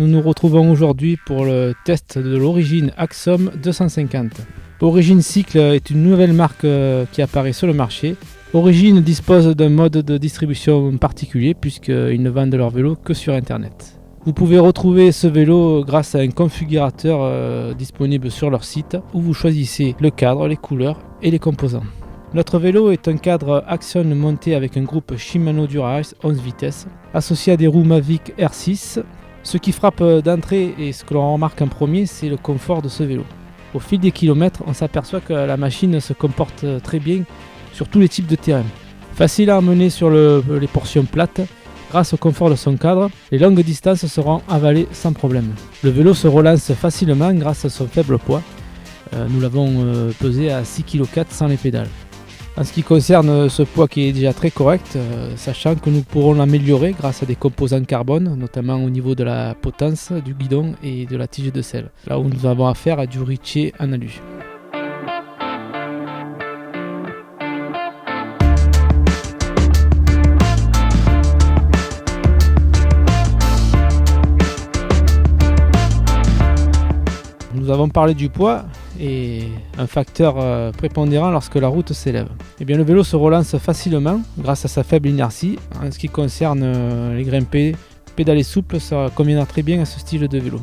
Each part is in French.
nous nous retrouvons aujourd'hui pour le test de l'Origine Axom 250. Origine Cycle est une nouvelle marque qui apparaît sur le marché. Origine dispose d'un mode de distribution particulier puisqu'ils ne vendent leur vélo que sur internet. Vous pouvez retrouver ce vélo grâce à un configurateur disponible sur leur site où vous choisissez le cadre, les couleurs et les composants. Notre vélo est un cadre Axon monté avec un groupe Shimano Dura-Ace 11 vitesses associé à des roues Mavic R6. Ce qui frappe d'entrée et ce que l'on remarque en premier, c'est le confort de ce vélo. Au fil des kilomètres, on s'aperçoit que la machine se comporte très bien sur tous les types de terrain. Facile à emmener sur les portions plates, grâce au confort de son cadre, les longues distances seront avalées sans problème. Le vélo se relance facilement grâce à son faible poids. Nous l'avons pesé à 6,4 kg sans les pédales. En ce qui concerne ce poids qui est déjà très correct, sachant que nous pourrons l'améliorer grâce à des composants carbone, notamment au niveau de la potence du guidon et de la tige de selle, là où nous avons affaire à du Ritchey en alu. Nous avons parlé du poids et un facteur prépondérant lorsque la route s'élève. Eh bien, le vélo se relance facilement grâce à sa faible inertie. En ce qui concerne les grimpés, pédaler souple, ça conviendra très bien à ce style de vélo.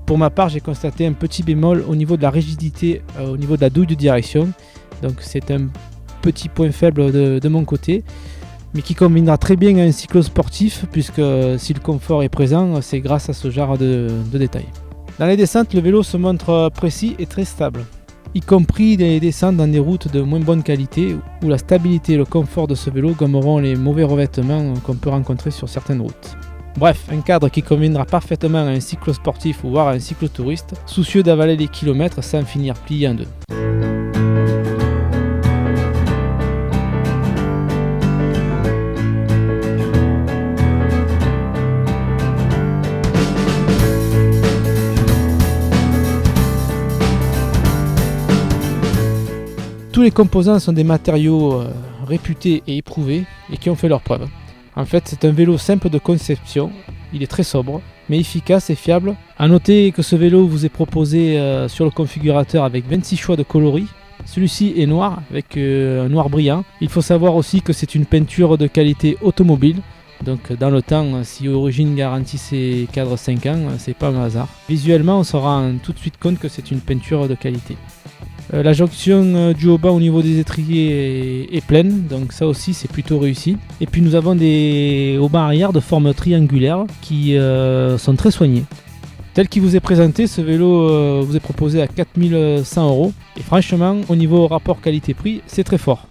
Pour ma part, j'ai constaté un petit bémol au niveau de la rigidité, au niveau de la douille de direction. Donc c'est un petit point faible de mon côté, mais qui combinera très bien à un cyclo-sportif puisque si le confort est présent, c'est grâce à ce genre de détails. Dans les descentes, le vélo se montre précis et très stable, y compris des descentes dans des routes de moins bonne qualité où la stabilité et le confort de ce vélo gommeront les mauvais revêtements qu'on peut rencontrer sur certaines routes. Bref, un cadre qui conviendra parfaitement à un cyclo-sportif ou voire à un cyclotouriste, soucieux d'avaler les kilomètres sans finir plié en deux. Tous les composants sont des matériaux réputés et éprouvés et qui ont fait leurs preuves. En fait, c'est un vélo simple de conception, il est très sobre, mais efficace et fiable. A noter que ce vélo vous est proposé sur le configurateur avec 26 choix de coloris. Celui-ci est noir avec un noir brillant. Il faut savoir aussi que c'est une peinture de qualité automobile. Donc dans le temps, si Origine garantit ses cadres 5 ans, c'est pas un hasard. Visuellement, on se rend tout de suite compte que c'est une peinture de qualité. La jonction du haut-bas au niveau des étriers est pleine, donc ça aussi c'est plutôt réussi. Et puis nous avons des haubans arrière de forme triangulaire qui sont très soignés. Tel qu'il vous est présenté, ce vélo vous est proposé à 4 100 €. Et franchement, au niveau rapport qualité-prix, c'est très fort.